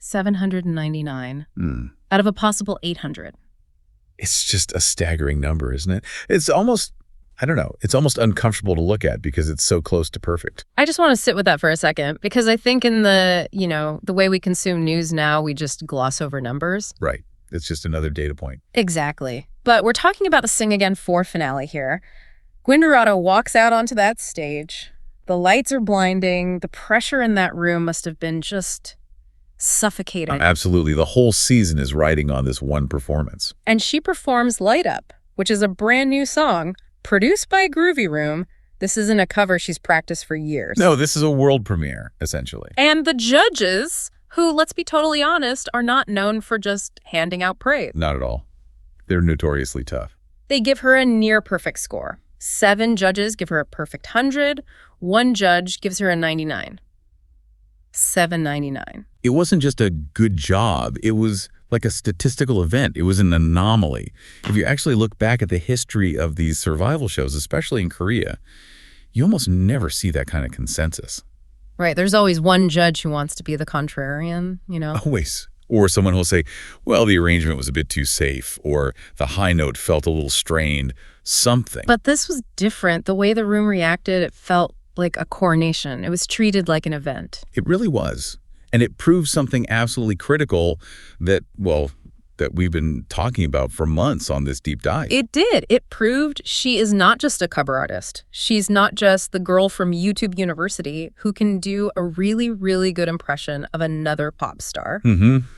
799 out of a possible 800. It's just a staggering number, isn't it? It's almost, I don't know, it's almost uncomfortable to look at because it's so close to perfect. I just want to sit with that for a second because I think in the way we consume news now, we just gloss over numbers. Right. It's just another data point. Exactly. But we're talking about the Sing Again 4 finale here. Gwyn Dorado walks out onto that stage. The lights are blinding. The pressure in that room must have been just suffocating. Absolutely. The whole season is riding on this one performance. And she performs Light Up, which is a brand new song produced by Groovy Room. This isn't a cover she's practiced for years. No, this is a world premiere, essentially. And the judges, who, let's be totally honest, are not known for just handing out praise. Not at all. They're notoriously tough. They give her a near-perfect score. 7 judges give her a perfect 100. 1 judge gives her a 99. 799. It wasn't just a good job. It was like a statistical event. It was an anomaly. If you actually look back at the history of these survival shows, especially in Korea, you almost never see that kind of consensus. Right. There's always one judge who wants to be the contrarian, Always. Or someone who'll say, well, the arrangement was a bit too safe, or the high note felt a little strained, something. But this was different. The way the room reacted, it felt like a coronation. It was treated like an event. It really was. And it proved something absolutely critical that we've been talking about for months on this deep dive. It did. It proved she is not just a cover artist. She's not just the girl from YouTube University who can do a really, really good impression of another pop star.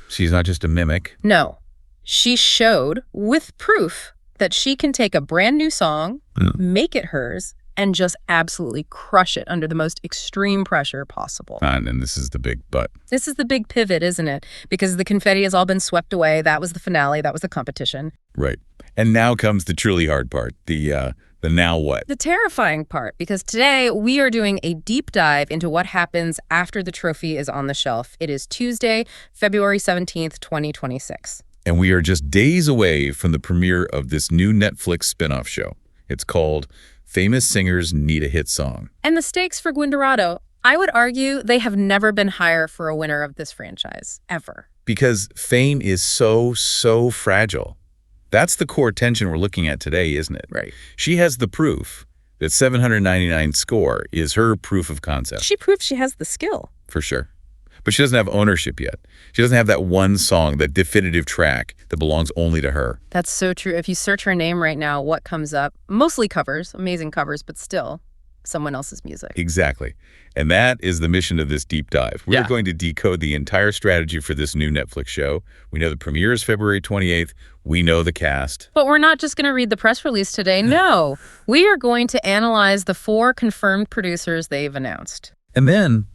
She's not just a mimic. No. She showed, with proof, that she can take a brand new song, make it hers, and just absolutely crush it under the most extreme pressure possible. And this is the big but. This is the big pivot, isn't it? Because the confetti has all been swept away. That was the finale. That was the competition. Right. And now comes the truly hard part, the now what? The terrifying part, because today we are doing a deep dive into what happens after the trophy is on the shelf. It is Tuesday, February 17th, 2026. And we are just days away from the premiere of this new Netflix spin-off show. It's called Famous Singers Need a Hit Song. And the stakes for Gwyn Dorado, I would argue they have never been higher for a winner of this franchise, ever. Because fame is so fragile. That's the core tension we're looking at today, isn't it? Right. She has the proof that 799 score is her proof of concept. She proves she has the skill. For sure. But she doesn't have ownership yet. She doesn't have that one song, that definitive track that belongs only to her. That's so true. If you search her name right now, what comes up? Mostly covers, amazing covers, but still someone else's music. Exactly. And that is the mission of this deep dive. We're going to decode the entire strategy for this new Netflix show. We know the premiere is February 28th. We know the cast. But we're not just going to read the press release today. No, we are going to analyze the 4 confirmed producers they've announced. And then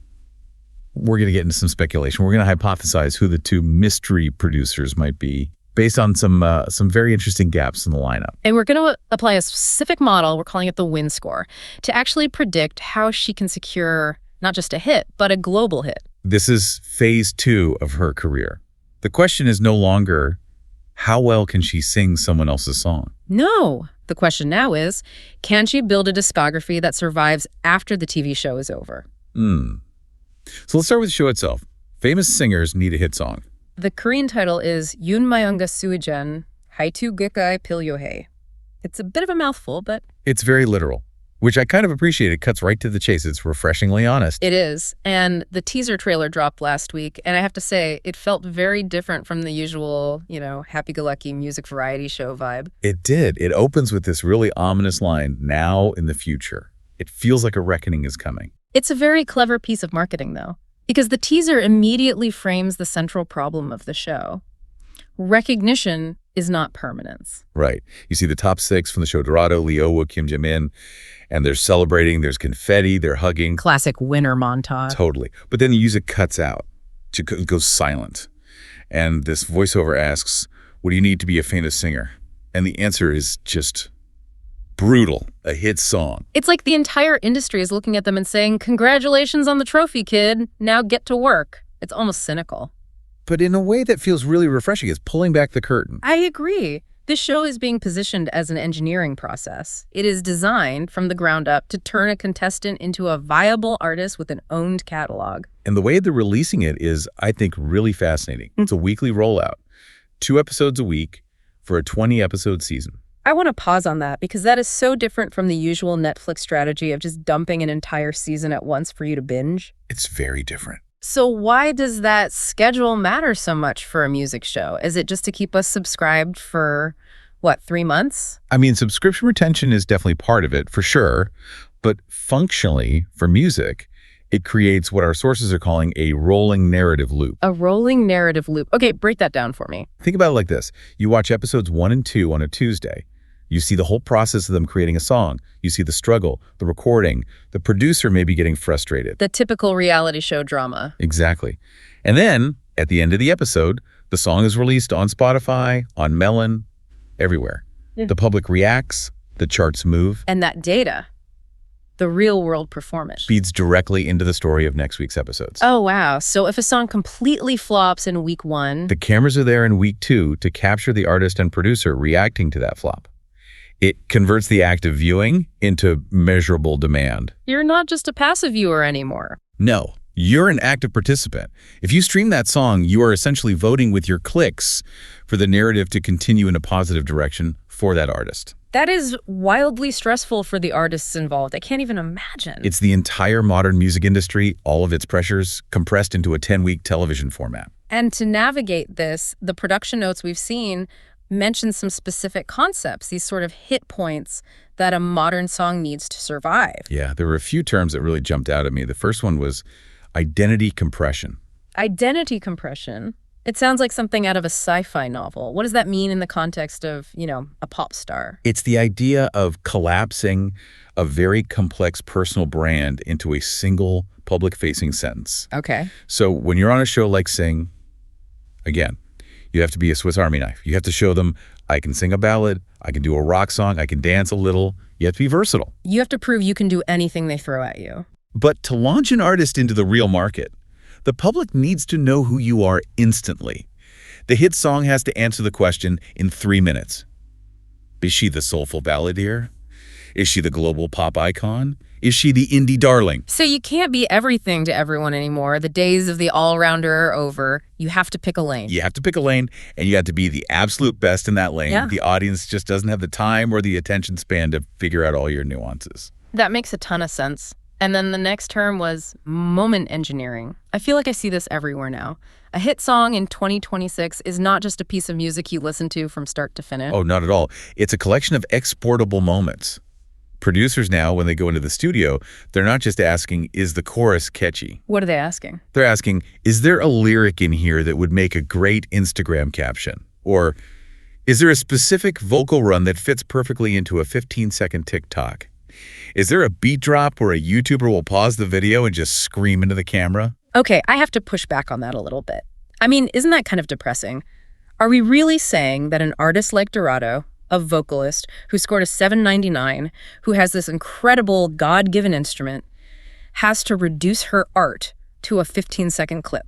we're going to get into some speculation. We're going to hypothesize who the 2 mystery producers might be based on some very interesting gaps in the lineup. And we're going to apply a specific model, we're calling it the Win Score, to actually predict how she can secure not just a hit, but a global hit. This is phase 2 of her career. The question is no longer, how well can she sing someone else's song? No. The question now is, can she build a discography that survives after the TV show is over? So let's start with the show itself. Famous Singers Need a Hit Song. The Korean title is Yoonmayoungga Suijen Haitu Gukkai Pilyohae. It's a bit of a mouthful, but it's very literal, which I kind of appreciate. It cuts right to the chase. It's refreshingly honest. It is. And the teaser trailer dropped last week, and I have to say, it felt very different from the usual, happy-go-lucky music variety show vibe. It did. It opens with this really ominous line, now in the future. It feels like a reckoning is coming. It's a very clever piece of marketing, though, because the teaser immediately frames the central problem of the show. Recognition is not permanence. Right. You see the top 6 from the show Dorado, Lee, Kim Jong-un, and they're celebrating, there's confetti, they're hugging. Classic winner montage. Totally. But then the music cuts out, it goes silent. And this voiceover asks, what do you need to be a famous singer? And the answer is just brutal, a hit song. It's like the entire industry is looking at them and saying, congratulations on the trophy, kid. Now get to work. It's almost cynical. But in a way that feels really refreshing. It's pulling back the curtain. I agree. This show is being positioned as an engineering process. It is designed from the ground up to turn a contestant into a viable artist with an owned catalog. And the way they're releasing it is, I think, really fascinating. It's a weekly rollout, 2 episodes a week for a 20-episode season. I want to pause on that because that is so different from the usual Netflix strategy of just dumping an entire season at once for you to binge. It's very different. So why does that schedule matter so much for a music show? Is it just to keep us subscribed for, 3 months? I mean, subscription retention is definitely part of it, for sure. But functionally, for music, it creates what our sources are calling a rolling narrative loop. A rolling narrative loop. Okay, break that down for me. Think about it like this. You watch episodes 1 and 2 on a Tuesday. You see the whole process of them creating a song. You see the struggle, the recording. The producer may be getting frustrated. The typical reality show drama. Exactly. And then, at the end of the episode, the song is released on Spotify, on Melon, everywhere. Yeah. The public reacts, the charts move. And that data, the real-world performance, feeds directly into the story of next week's episodes. Oh, wow. So if a song completely flops in week 1... the cameras are there in week 2 to capture the artist and producer reacting to that flop. It converts the act of viewing into measurable demand. You're not just a passive viewer anymore. No, you're an active participant. If you stream that song, you are essentially voting with your clicks for the narrative to continue in a positive direction for that artist. That is wildly stressful for the artists involved. I can't even imagine. It's the entire modern music industry, all of its pressures, compressed into a 10-week television format. And to navigate this, the production notes we've seen mention some specific concepts, these sort of hit points that a modern song needs to survive. Yeah, there were a few terms that really jumped out at me. The first one was identity compression. Identity compression? It sounds like something out of a sci-fi novel. What does that mean in the context of, a pop star? It's the idea of collapsing a very complex personal brand into a single public-facing sentence. Okay. So when you're on a show like Sing, again, you have to be a Swiss Army knife. You have to show them, I can sing a ballad, I can do a rock song, I can dance a little. You have to be versatile. You have to prove you can do anything they throw at you. But to launch an artist into the real market, the public needs to know who you are instantly. The hit song has to answer the question in 3 minutes. Is she the soulful balladeer? Is she the global pop icon? Is she the indie darling? So you can't be everything to everyone anymore. The days of the all-rounder are over. You have to pick a lane. You have to pick a lane, and you have to be the absolute best in that lane. Yeah. The audience just doesn't have the time or the attention span to figure out all your nuances. That makes a ton of sense. And then the next term was moment engineering. I feel like I see this everywhere now. A hit song in 2026 is not just a piece of music you listen to from start to finish. Oh, not at all. It's a collection of exportable moments. Producers now, when they go into the studio, they're not just asking, is the chorus catchy? What are they asking? They're asking, is there a lyric in here that would make a great Instagram caption? Or is there a specific vocal run that fits perfectly into a 15-second TikTok? Is there a beat drop where a YouTuber will pause the video and just scream into the camera? Okay, I have to push back on that a little bit. I mean, isn't that kind of depressing? Are we really saying that an artist like Dorado, a vocalist who scored a 799, who has this incredible God-given instrument, has to reduce her art to a 15-second clip?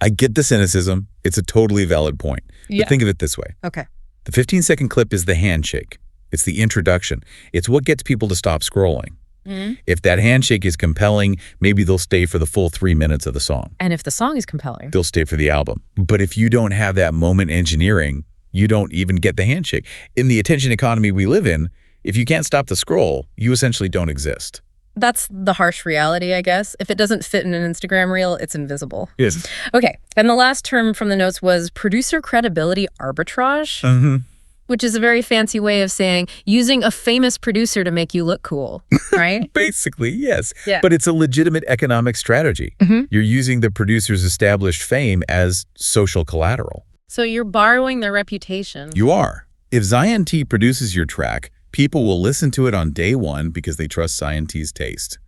I get the cynicism. It's a totally valid point. Yeah. But think of it this way. Okay. The 15-second clip is the handshake. It's the introduction. It's what gets people to stop scrolling. Mm-hmm. If that handshake is compelling, maybe they'll stay for the full 3 minutes of the song. And if the song is compelling, they'll stay for the album. But if you don't have that moment engineering, you don't even get the handshake. In the attention economy we live in, if you can't stop the scroll, you essentially don't exist. That's the harsh reality, I guess. If it doesn't fit in an Instagram reel, it's invisible. Yes. Okay. And the last term from the notes was producer credibility arbitrage, which is a very fancy way of saying using a famous producer to make you look cool, right? Basically, yes. Yeah. But it's a legitimate economic strategy. You're using the producer's established fame as social collateral. So you're borrowing their reputation. You are. If Zion.T produces your track, people will listen to it on day one because they trust Zion.T's taste.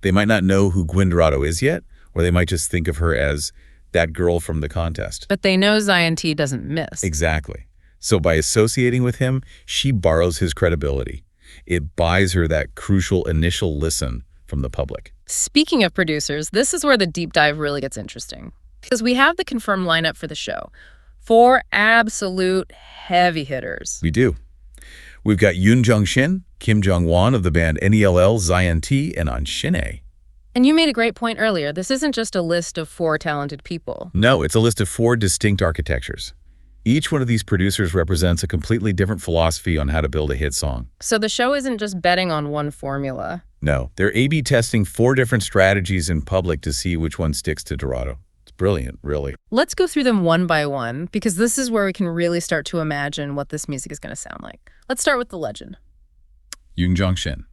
They might not know who Gwyn Dorado is yet, or they might just think of her as that girl from the contest. But they know Zion.T doesn't miss. Exactly. So by associating with him, she borrows his credibility. It buys her that crucial initial listen from the public. Speaking of producers, this is where the deep dive really gets interesting. Because we have the confirmed lineup for the show. 4 absolute heavy hitters. We do. We've got Yoon Jong-shin, Kim Jong-wan of the band NELL, Zion.T, and Ahn Shin-ae. And you made a great point earlier. This isn't just a list of 4 talented people. No, it's a list of 4 distinct architectures. Each one of these producers represents a completely different philosophy on how to build a hit song. So the show isn't just betting on one formula. No, they're A/B testing 4 different strategies in public to see which one sticks to Dorado. It's brilliant, really. Let's go through them one by one, because this is where we can really start to imagine what this music is going to sound like. Let's start with the legend. Yoon Jong-shin.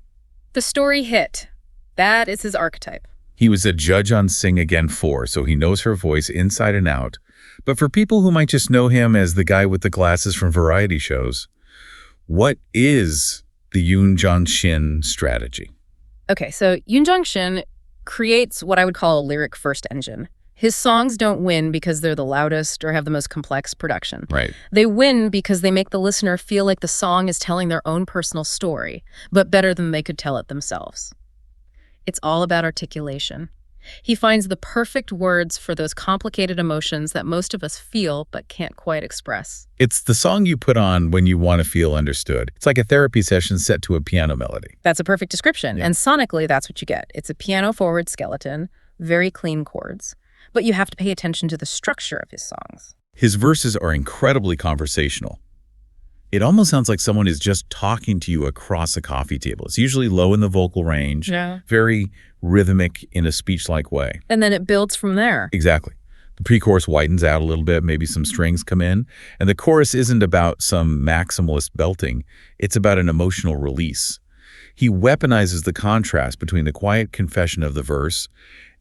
The story hit. That is his archetype. He was a judge on Sing Again 4, so he knows her voice inside and out. But for people who might just know him as the guy with the glasses from variety shows, what is the Yoon Jong-shin strategy? Okay, so Yoon Jong-shin creates what I would call a lyric first engine. His songs don't win because they're the loudest or have the most complex production. Right. They win because they make the listener feel like the song is telling their own personal story, but better than they could tell it themselves. It's all about articulation. He finds the perfect words for those complicated emotions that most of us feel but can't quite express. It's the song you put on when you want to feel understood. It's like a therapy session set to a piano melody. That's a perfect description. Yeah. And sonically, that's what you get. It's a piano-forward skeleton, very clean chords. But you have to pay attention to the structure of his songs. His verses are incredibly conversational. It almost sounds like someone is just talking to you across a coffee table. It's usually low in the vocal range, very rhythmic in a speech-like way. And then it builds from there. Exactly. The pre-chorus widens out a little bit, maybe some strings come in, and the chorus isn't about some maximalist belting. It's about an emotional release. He weaponizes the contrast between the quiet confession of the verse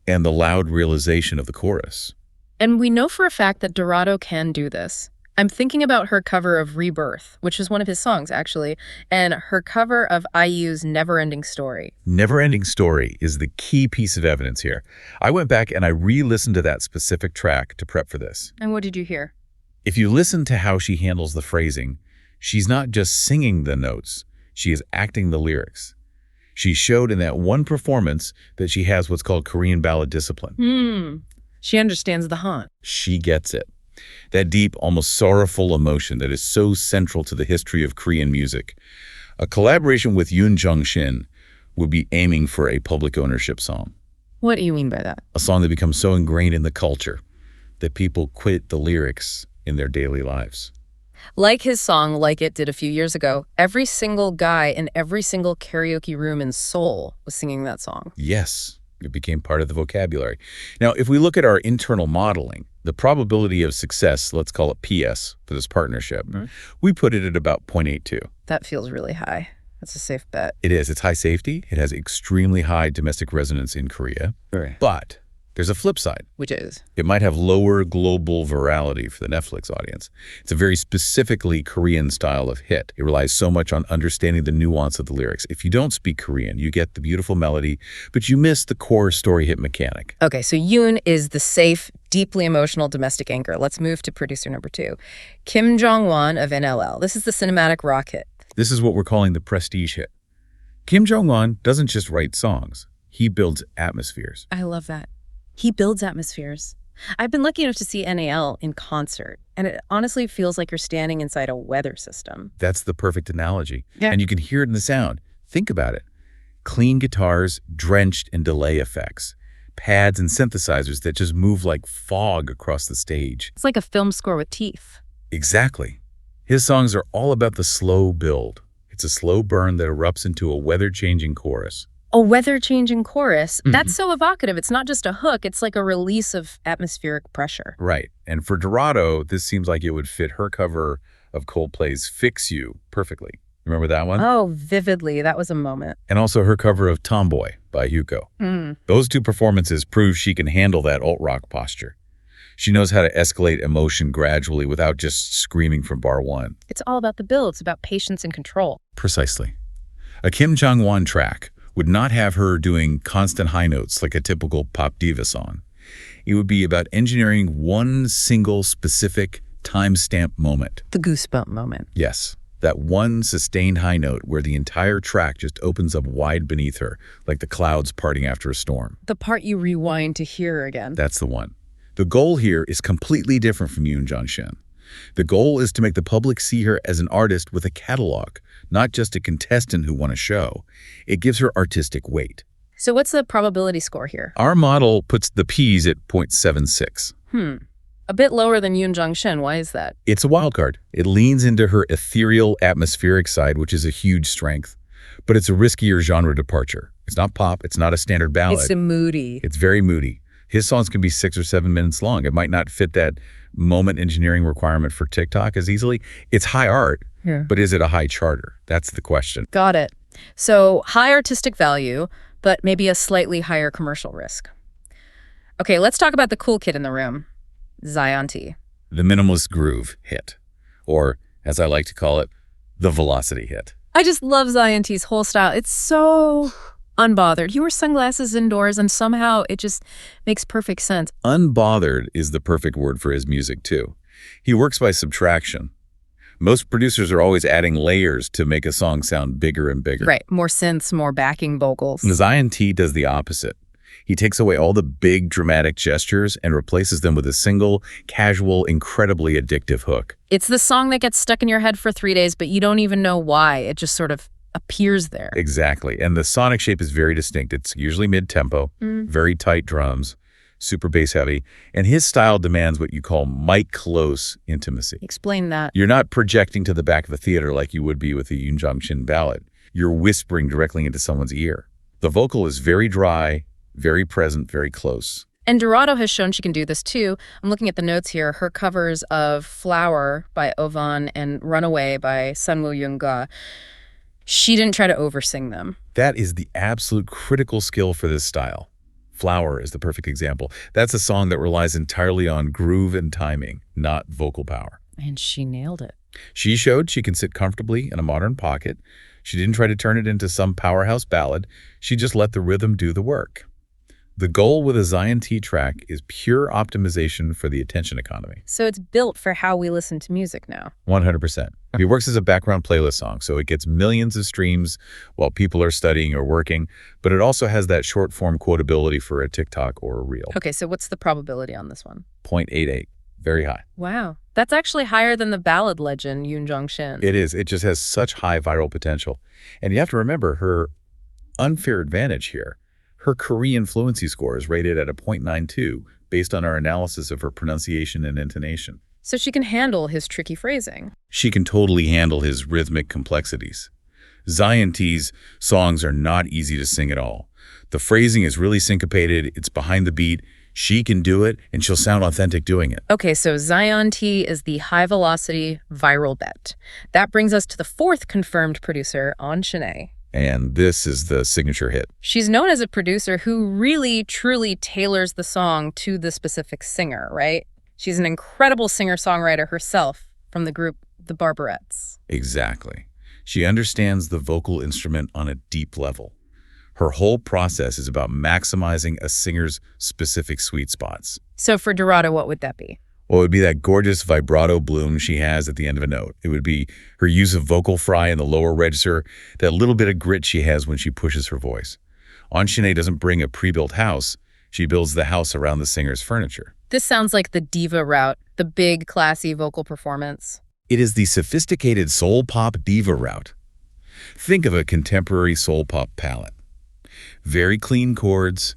and the loud realization of the chorus. And we know for a fact that Dorado can do this. I'm thinking about her cover of Rebirth, which is one of his songs, actually, and her cover of IU's Never-Ending Story. Never-Ending Story is the key piece of evidence here. I went back and I re-listened to that specific track to prep for this. And what did you hear? If you listen to how she handles the phrasing, she's not just singing the notes, she is acting the lyrics. She showed in that one performance that she has what's called Korean ballad discipline. She understands the haunt. She gets it. That deep, almost sorrowful emotion that is so central to the history of Korean music. A collaboration with Yoon Jong-shin would be aiming for a public ownership song. What do you mean by that? A song that becomes so ingrained in the culture that people quit the lyrics in their daily lives. Like his song Like It did a few years ago, every single guy in every single karaoke room in Seoul was singing that song. Yes, it became part of the vocabulary. Now, if we look at our internal modeling, the probability of success, let's call it PS for this partnership, we put it at about 0.82. That feels really high. That's a safe bet. It is. It's high safety. It has extremely high domestic resonance in Korea. Right. But there's a flip side. Which is? It might have lower global virality for the Netflix audience. It's a very specifically Korean style of hit. It relies so much on understanding the nuance of the lyrics. If you don't speak Korean, you get the beautiful melody, but you miss the core story hit mechanic. Okay, so Yoon is the safe, deeply emotional domestic anchor. Let's move to producer number 2. Kim Jong-wan of NLL. This is the cinematic rock hit. This is what we're calling the prestige hit. Kim Jong-wan doesn't just write songs. He builds atmospheres. I love that. He builds atmospheres. I've been lucky enough to see NAL in concert, and it honestly feels like you're standing inside a weather system. That's the perfect analogy. Yeah. And you can hear it in the sound. Think about it. Clean guitars drenched in delay effects. Pads and synthesizers that just move like fog across the stage. It's like a film score with teeth. Exactly. His songs are all about the slow build. It's a slow burn that erupts into a weather-changing chorus. A weather-changing chorus. That's so evocative. It's not just a hook. It's like a release of atmospheric pressure. Right. And for Dorado, this seems like it would fit her cover of Coldplay's Fix You perfectly. Remember that one? Oh, vividly. That was a moment. And also her cover of Tomboy by Hugo. Those 2 performances prove she can handle that alt-rock posture. She knows how to escalate emotion gradually without just screaming from bar 1. It's all about the build. It's about patience and control. Precisely. A Kim Jong-wan track would not have her doing constant high notes like a typical pop diva song. It would be about engineering one single specific time-stamp moment. The goosebump moment. Yes, that one sustained high note where the entire track just opens up wide beneath her, like the clouds parting after a storm. The part you rewind to hear again. That's the one. The goal here is completely different from Yoon Jong-shin. The goal is to make the public see her as an artist with a catalog, not just a contestant who won a show. It gives her artistic weight. So what's the probability score here? Our model puts the P's at 0.76. A bit lower than Yoon Jong-shin. Why is that? It's a wild card. It leans into her ethereal, atmospheric side, which is a huge strength. But it's a riskier genre departure. It's not pop. It's not a standard ballad. It's moody. It's very moody. His songs can be 6 or 7 minutes long. It might not fit that moment engineering requirement for TikTok as easily. It's high art, but is it a high charter? That's the question. Got it. So high artistic value, but maybe a slightly higher commercial risk. Okay, let's talk about the cool kid in the room, Zion.T. The minimalist groove hit, or as I like to call it, the velocity hit. I just love Zion.T's whole style. It's so unbothered. He wears sunglasses indoors, and somehow it just makes perfect sense. Unbothered is the perfect word for his music, too. He works by subtraction. Most producers are always adding layers to make a song sound bigger and bigger. Right, more synths, more backing vocals. Zion.T does the opposite. He takes away all the big dramatic gestures and replaces them with a single, casual, incredibly addictive hook. It's the song that gets stuck in your head for 3 days, but you don't even know why. It just sort of appears there. Exactly. And the sonic shape is very distinct. It's usually mid-tempo, very tight drums, super bass heavy, and his style demands what you call mic-close intimacy. Explain that. You're not projecting to the back of a theater like you would be with a Yoon Jong-shin ballad. You're whispering directly into someone's ear. The vocal is very dry, very present, very close. And Dorado has shown she can do this too. I'm looking at the notes here. Her covers of Flower by Ovan and Runaway by Sunwoo Young-ga. She didn't try to oversing them. That is the absolute critical skill for this style. Flower is the perfect example. That's a song that relies entirely on groove and timing, not vocal power. And she nailed it. She showed she can sit comfortably in a modern pocket. She didn't try to turn it into some powerhouse ballad. She just let the rhythm do the work. The goal with a Zion.T track is pure optimization for the attention economy. So it's built for how we listen to music now. 100%. It works as a background playlist song, so it gets millions of streams while people are studying or working, but it also has that short-form quotability for a TikTok or a Reel. Okay, so what's the probability on this one? 0.88. Very high. Wow. That's actually higher than the ballad legend, Yoon Jong-shin. It is. It just has such high viral potential. And you have to remember her unfair advantage here. Her Korean fluency score is rated at a 0.92 based on our analysis of her pronunciation and intonation. So she can handle his tricky phrasing. She can totally handle his rhythmic complexities. Zion.T's songs are not easy to sing at all. The phrasing is really syncopated, it's behind the beat. She can do it, and she'll sound authentic doing it. Okay, so Zion.T is the high-velocity viral bet. That brings us to the fourth confirmed producer, Ahn Shin-ae. And this is the signature hit. She's known as a producer who really, truly tailors the song to the specific singer, right? She's an incredible singer-songwriter herself from the group The Barbarettes. Exactly. She understands the vocal instrument on a deep level. Her whole process is about maximizing a singer's specific sweet spots. So for Dorado, what would that be? Well, it would be that gorgeous vibrato bloom she has at the end of a note. It would be her use of vocal fry in the lower register, that little bit of grit she has when she pushes her voice. Ahn Shin-ae doesn't bring a pre-built house. She builds the house around the singer's furniture. This sounds like the diva route, the big, classy vocal performance. It is the sophisticated soul pop diva route. Think of a contemporary soul pop palette. Very clean chords,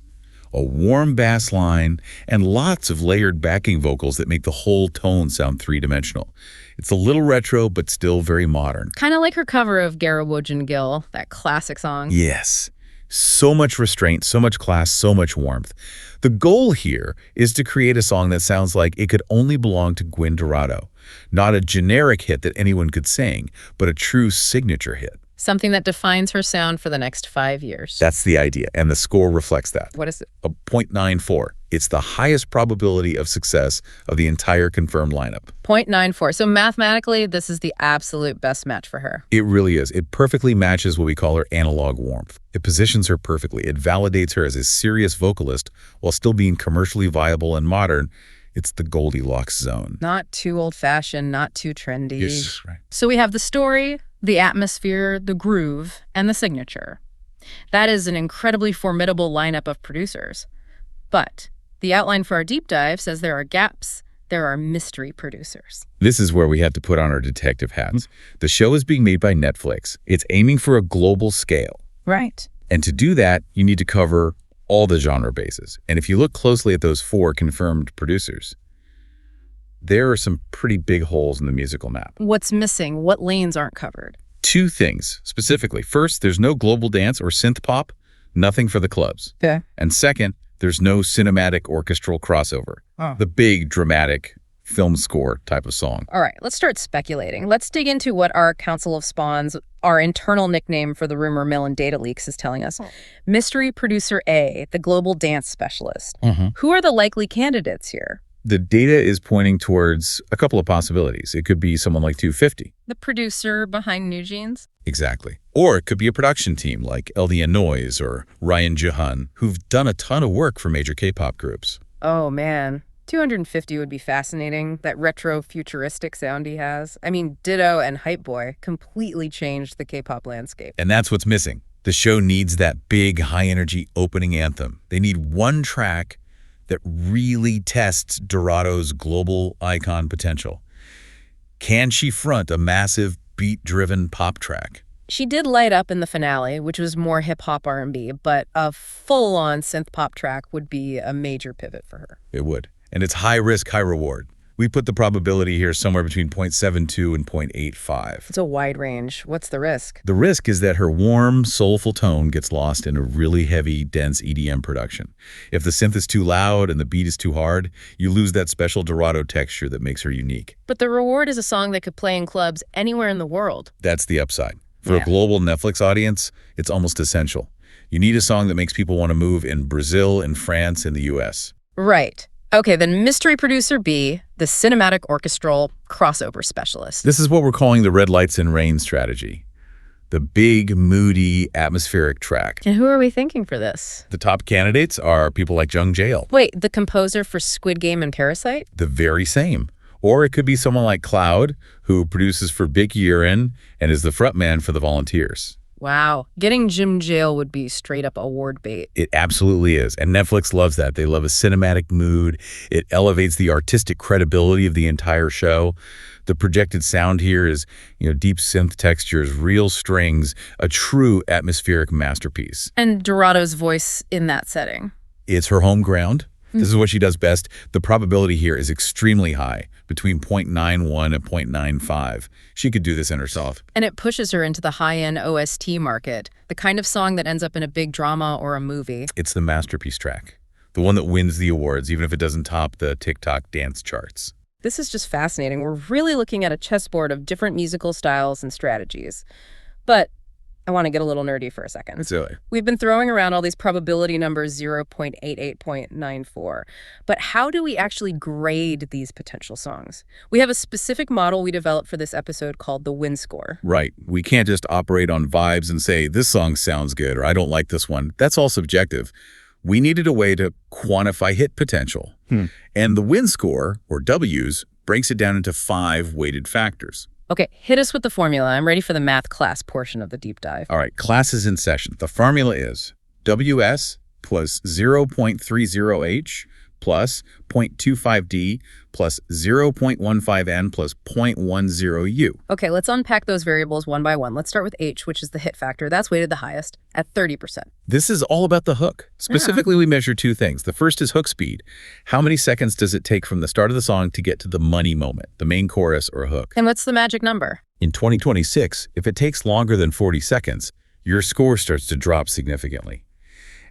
a warm bass line, and lots of layered backing vocals that make the whole tone sound three-dimensional. It's a little retro, but still very modern. Kind of like her cover of Garrawojin Gil, that classic song. Yes. So much restraint, so much class, so much warmth. The goal here is to create a song that sounds like it could only belong to Gwyn Dorado. Not a generic hit that anyone could sing, but a true signature hit. Something that defines her sound for the next 5 years. That's the idea, and the score reflects that. What is it? A 0.94. It's the highest probability of success of the entire confirmed lineup. 0.94. So mathematically, this is the absolute best match for her. It really is. It perfectly matches what we call her analog warmth. It positions her perfectly. It validates her as a serious vocalist while still being commercially viable and modern. It's the Goldilocks zone. Not too old-fashioned, not too trendy. Yes, right. So we have the story, the atmosphere, the groove, and the signature. That is an incredibly formidable lineup of producers. But the outline for our deep dive says there are gaps, there are mystery producers. This is where we have to put on our detective hats. The show is being made by Netflix. It's aiming for a global scale. Right. And to do that, you need to cover all the genre bases. And if you look closely at those 4 confirmed producers, there are some pretty big holes in the musical map. What's missing? What lanes aren't covered? 2 things, specifically. First, there's no global dance or synth pop, nothing for the clubs. Okay. And second, there's no cinematic orchestral crossover, the big dramatic film score type of song. All right, let's start speculating. Let's dig into what our Council of Spawns, our internal nickname for the rumor mill and data leaks, is telling us. Mystery Producer A, the global dance specialist. Who are the likely candidates here? The data is pointing towards a couple of possibilities. It could be someone like 250. The producer behind New Jeans? Exactly. Or it could be a production team like LDN Noise or Ryan Jahan, who've done a ton of work for major K-pop groups. Oh, man. 250 would be fascinating, that retro-futuristic sound he has. I mean, Ditto and Hype Boy completely changed the K-pop landscape. And that's what's missing. The show needs that big, high-energy opening anthem. They need one track that really tests Dorado's global icon potential. Can she front a massive, beat-driven pop track? She did light up in the finale, which was more hip-hop R&B, but a full-on synth-pop track would be a major pivot for her. It would. And it's high risk, high reward. We put the probability here somewhere between 0.72 and 0.85. It's a wide range. What's the risk? The risk is that her warm, soulful tone gets lost in a really heavy, dense EDM production. If the synth is too loud and the beat is too hard, you lose that special Dorado texture that makes her unique. But the reward is a song that could play in clubs anywhere in the world. That's the upside. For a global Netflix audience, it's almost essential. You need a song that makes people want to move in Brazil, in France, in the US. Right. Okay, then mystery producer B, the cinematic orchestral crossover specialist. This is what we're calling the red lights and rain strategy. The big, moody, atmospheric track. And who are we thinking for this? The top candidates are people like Jung Jae-il. Wait, the composer for Squid Game and Parasite? The very same. Or it could be someone like Cloud, who produces for Big Urine and is the frontman for the Volunteers. Wow. Getting Jim Jail would be straight up award bait. It absolutely is. And Netflix loves that. They love a cinematic mood. It elevates the artistic credibility of the entire show. The projected sound here is, deep synth textures, real strings, a true atmospheric masterpiece. And Dorado's voice in that setting. It's her home ground. This is what she does best. The probability here is extremely high, between 0.91 and 0.95. She could do this in herself. And it pushes her into the high-end OST market, the kind of song that ends up in a big drama or a movie. It's the masterpiece track, the one that wins the awards, even if it doesn't top the TikTok dance charts. This is just fascinating. We're really looking at a chessboard of different musical styles and strategies. But I want to get a little nerdy for a second. Silly. We've been throwing around all these probability numbers, 0.88, 0.94. But how do we actually grade these potential songs? We have a specific model we developed for this episode called the Win Score. Right. We can't just operate on vibes and say, this song sounds good, or I don't like this one. That's all subjective. We needed a way to quantify hit potential. And the Win Score, or W's, breaks it down into 5 weighted factors. Okay, hit us with the formula. I'm ready for the math class portion of the deep dive. All right, class is in session. The formula is WS plus 0.30H plus 0.25D plus 0.15N plus 0.10U. Okay, let's unpack those variables one by one. Let's start with H, which is the hit factor. That's weighted the highest at 30%. This is all about the hook. Specifically, we measure 2 things. The first is hook speed. How many seconds does it take from the start of the song to get to the money moment, the main chorus or hook? And what's the magic number? In 2026, if it takes longer than 40 seconds, your score starts to drop significantly.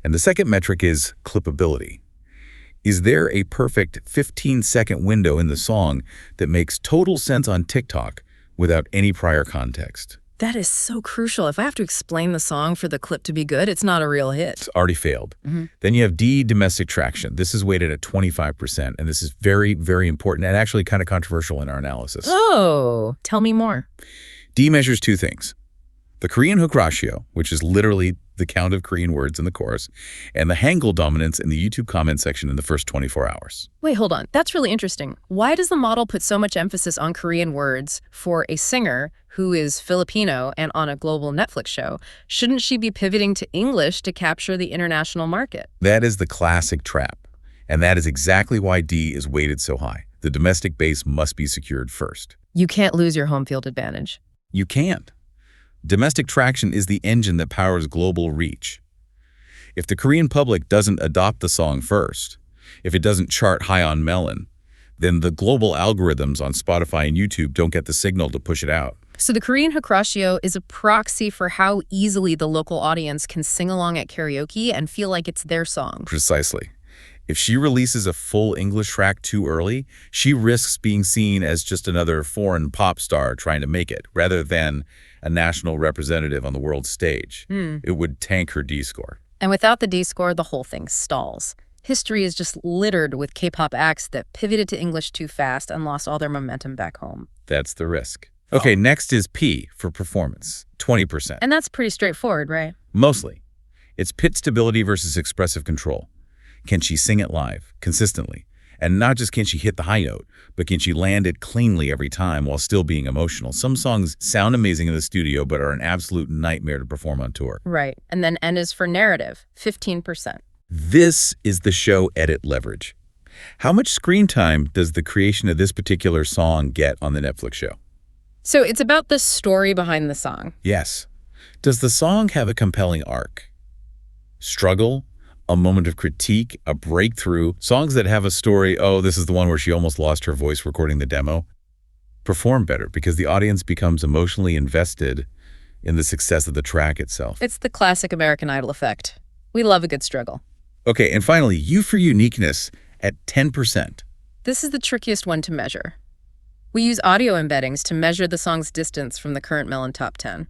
And the second metric is clippability. Is there a perfect 15-second window in the song that makes total sense on TikTok without any prior context? That is so crucial. If I have to explain the song for the clip to be good, it's not a real hit. It's already failed. Then you have D, domestic traction. This is weighted at 25%, and this is very, very important and actually kind of controversial in our analysis. Oh, tell me more. D measures 2 things. The Korean hook ratio, which is literally the count of Korean words in the chorus, and the Hangul dominance in the YouTube comment section in the first 24 hours. Wait, hold on. That's really interesting. Why does the model put so much emphasis on Korean words for a singer who is Filipino and on a global Netflix show? Shouldn't she be pivoting to English to capture the international market? That is the classic trap, and that is exactly why D is weighted so high. The domestic base must be secured first. You can't lose your home field advantage. You can't. Domestic traction is the engine that powers global reach. If the Korean public doesn't adopt the song first, if it doesn't chart high on Melon, then the global algorithms on Spotify and YouTube don't get the signal to push it out. So the Korean Hakrashio is a proxy for how easily the local audience can sing along at karaoke and feel like it's their song. Precisely. If she releases a full English track too early, she risks being seen as just another foreign pop star trying to make it, rather than a national representative on the world stage. It would tank her D-score. And without the D-score, the whole thing stalls. History is just littered with K-pop acts that pivoted to English too fast and lost all their momentum back home. That's the risk. Okay, next is P for performance, 20%. And that's pretty straightforward, right? Mostly. It's pitch stability versus expressive control. Can she sing it live, consistently? And not just can she hit the high note, but can she land it cleanly every time while still being emotional? Some songs sound amazing in the studio, but are an absolute nightmare to perform on tour. Right. And then N is for narrative, 15%. This is the show edit leverage. How much screen time does the creation of this particular song get on the Netflix show? So it's about the story behind the song. Yes. Does the song have a compelling arc? Struggle? A moment of critique, a breakthrough, songs that have a story, oh, this is the one where she almost lost her voice recording the demo, perform better because the audience becomes emotionally invested in the success of the track itself. It's the classic American Idol effect. We love a good struggle. Okay, and finally, U for uniqueness at 10%. This is the trickiest one to measure. We use audio embeddings to measure the song's distance from the current Melon Top 10.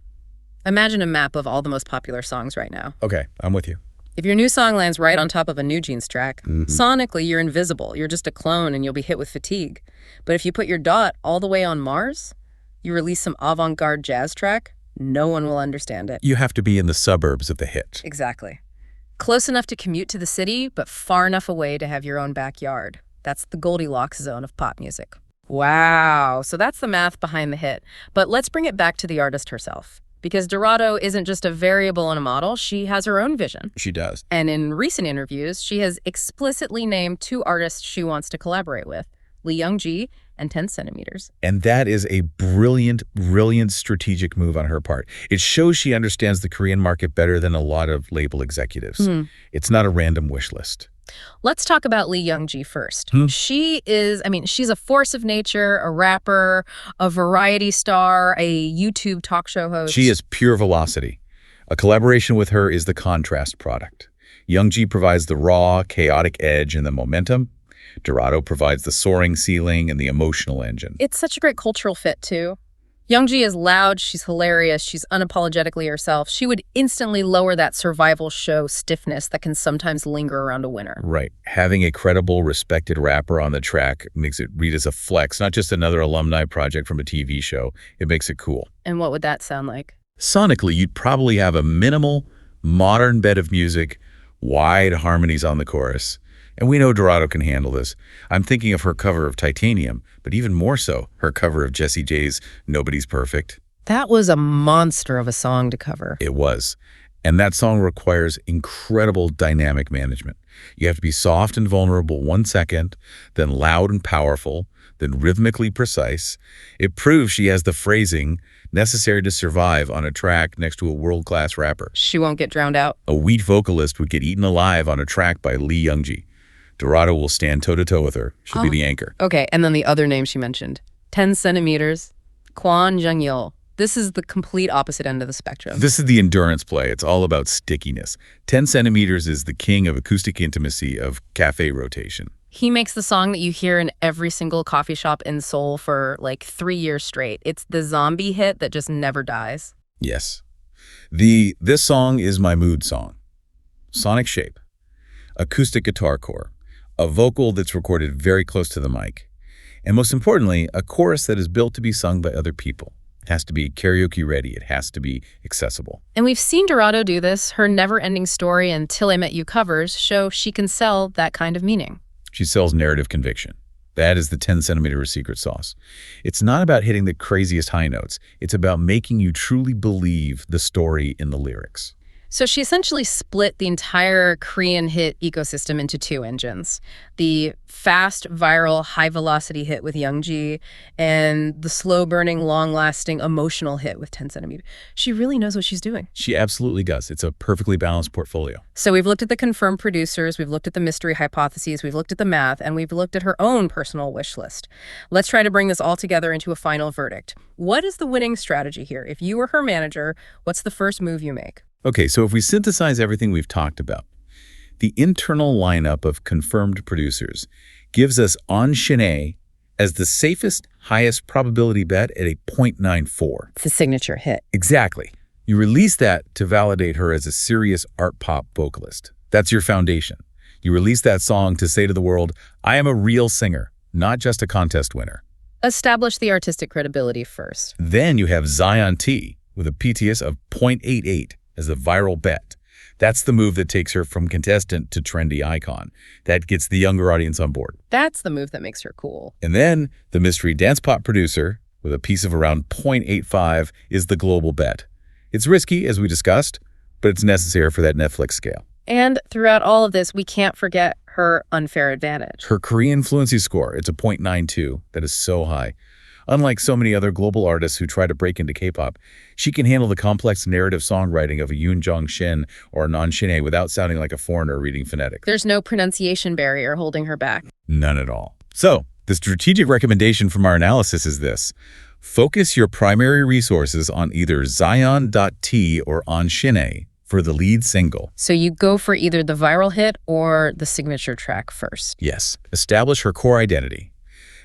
Imagine a map of all the most popular songs right now. Okay, I'm with you. If your new song lands right on top of a New Jeans track, sonically you're invisible. You're just a clone and you'll be hit with fatigue. But if you put your dot all the way on Mars, you release some avant-garde jazz track, no one will understand it. You have to be in the suburbs of the hit. Exactly. Close enough to commute to the city, but far enough away to have your own backyard. That's the Goldilocks zone of pop music. Wow, so that's the math behind the hit. But let's bring it back to the artist herself. Because Dorado isn't just a variable and a model, she has her own vision. She does. And in recent interviews, she has explicitly named 2 artists she wants to collaborate with, Lee Young-ji and 10 centimeters. And that is a brilliant, brilliant strategic move on her part. It shows she understands the Korean market better than a lot of label executives. It's not a random wish list. Let's talk about Lee Young-ji first. She's a force of nature, a rapper, a variety star, a YouTube talk show host. She is pure velocity. A collaboration with her is the contrast product. Young-ji provides the raw, chaotic edge and the momentum. Dorado provides the soaring ceiling and the emotional engine. It's such a great cultural fit, too. Young-ji is loud, she's hilarious, she's unapologetically herself. She would instantly lower that survival show stiffness that can sometimes linger around a winner. Right. Having a credible, respected rapper on the track makes it read as a flex, not just another alumni project from a TV show. It makes it cool. And what would that sound like? Sonically, you'd probably have a minimal, modern bed of music, wide harmonies on the chorus. And we know Dorado can handle this. I'm thinking of her cover of Titanium, but even more so, her cover of Jessie J's Nobody's Perfect. That was a monster of a song to cover. It was. And that song requires incredible dynamic management. You have to be soft and vulnerable 1 second, then loud and powerful, then rhythmically precise. It proves she has the phrasing necessary to survive on a track next to a world-class rapper. She won't get drowned out. A weak vocalist would get eaten alive on a track by Lee Young-ji. Dorado will stand toe-to-toe with her. She'll be the anchor. Okay, and then the other name she mentioned. 10 centimeters, Kwon Jung-yeol. This is the complete opposite end of the spectrum. This is the endurance play. It's all about stickiness. 10 centimeters is the king of acoustic intimacy of cafe rotation. He makes the song that you hear in every single coffee shop in Seoul for like 3 years straight. It's the zombie hit that just never dies. Yes. This song is my mood song. Sonic shape. Acoustic guitar core. A vocal that's recorded very close to the mic. And most importantly, a chorus that is built to be sung by other people. It has to be karaoke ready. It has to be accessible. And we've seen Dorado do this. Her never-ending story and Till I Met You covers show she can sell that kind of meaning. She sells narrative conviction. That is the 10 centimeter secret sauce. It's not about hitting the craziest high notes. It's about making you truly believe the story in the lyrics. So she essentially split the entire Korean hit ecosystem into two engines. The fast, viral, high-velocity hit with Youngji and the slow-burning, long-lasting, emotional hit with 10 cm. She really knows what she's doing. She absolutely does. It's a perfectly balanced portfolio. So we've looked at the confirmed producers, we've looked at the mystery hypotheses, we've looked at the math, and we've looked at her own personal wish list. Let's try to bring this all together into a final verdict. What is the winning strategy here? If you were her manager, what's the first move you make? Okay, so if we synthesize everything we've talked about, the internal lineup of confirmed producers gives us Ahn Shin-ae as the safest, highest probability bet at a 0.94. It's a signature hit. Exactly. You release that to validate her as a serious art pop vocalist. That's your foundation. You release that song to say to the world, I am a real singer, not just a contest winner. Establish the artistic credibility first. Then you have Zion.T with a PTS of 0.88 as the viral bet. That's the move that takes her from contestant to trendy icon. That gets the younger audience on board. That's the move that makes her cool. And then the mystery dance pop producer with a piece of around 0.85 is the global bet. It's risky, as we discussed, but it's necessary for that Netflix scale. And throughout all of this, we can't forget her unfair advantage. Her Korean Fluency Score, it's a 0.92. That is so high. Unlike so many other global artists who try to break into K-pop, she can handle the complex narrative songwriting of a Yoon Jong-shin or an Ahn Shin-ae without sounding like a foreigner reading phonetics. There's no pronunciation barrier holding her back. None at all. So, the strategic recommendation from our analysis is this. Focus your primary resources on either Zion.T or Ahn Shin-ae for the lead single. So you go for either the viral hit or the signature track first. Yes. Establish her core identity.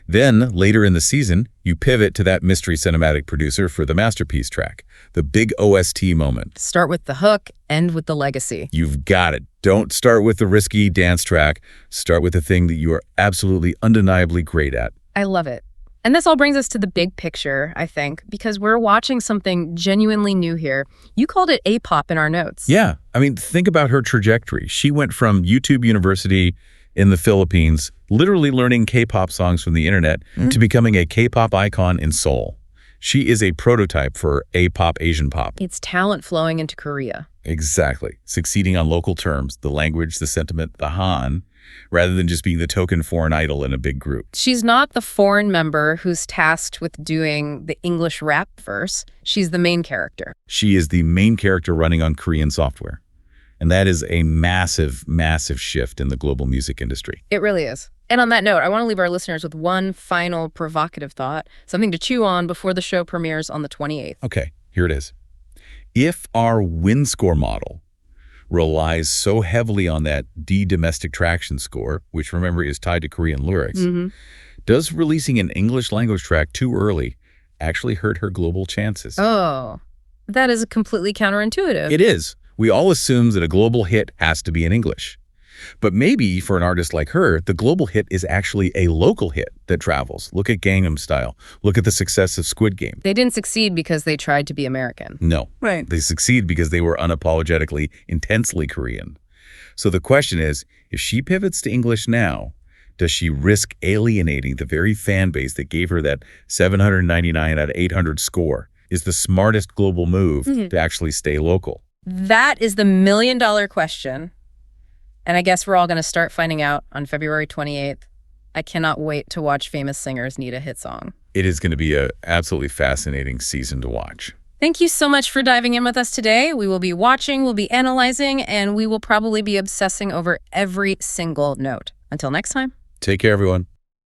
Then, later in the season, you pivot to that mystery cinematic producer for the masterpiece track, the big OST moment. Start with the hook, end with the legacy. You've got it. Don't start with the risky dance track. Start with the thing that you are absolutely undeniably great at. I love it. And this all brings us to the big picture, I think, because we're watching something genuinely new here. You called it A-pop in our notes. Yeah. I mean, think about her trajectory. She went from YouTube University in the Philippines, literally learning K-pop songs from the internet, to becoming a K-pop icon in Seoul. She is a prototype for A-pop Asian pop. It's talent flowing into Korea. Exactly. Succeeding on local terms, the language, the sentiment, the Han, rather than just being the token foreign idol in a big group. She's not the foreign member who's tasked with doing the English rap verse. She's the main character. She is the main character running on Korean software. And that is a massive, massive shift in the global music industry. It really is. And on that note, I want to leave our listeners with one final provocative thought, something to chew on before the show premieres on the 28th. Okay, here it is. If our win score model relies so heavily on that D-domestic traction score, which remember is tied to Korean lyrics, does releasing an English language track too early actually hurt her global chances? Oh, that is completely counterintuitive. It is. We all assume that a global hit has to be in English. But maybe for an artist like her, the global hit is actually a local hit that travels. Look at Gangnam Style. Look at the success of Squid Game. They didn't succeed because they tried to be American. No. Right. They succeed because they were unapologetically, intensely Korean. So the question is, if she pivots to English now, does she risk alienating the very fan base that gave her that 799 out of 800 score? Is the smartest global move to actually stay local? That is the million-dollar question. And I guess we're all going to start finding out on February 28th. I cannot wait to watch famous singers need a hit song. It is going to be an absolutely fascinating season to watch. Thank you so much for diving in with us today. We will be watching, we'll be analyzing, and we will probably be obsessing over every single note. Until next time. Take care, everyone.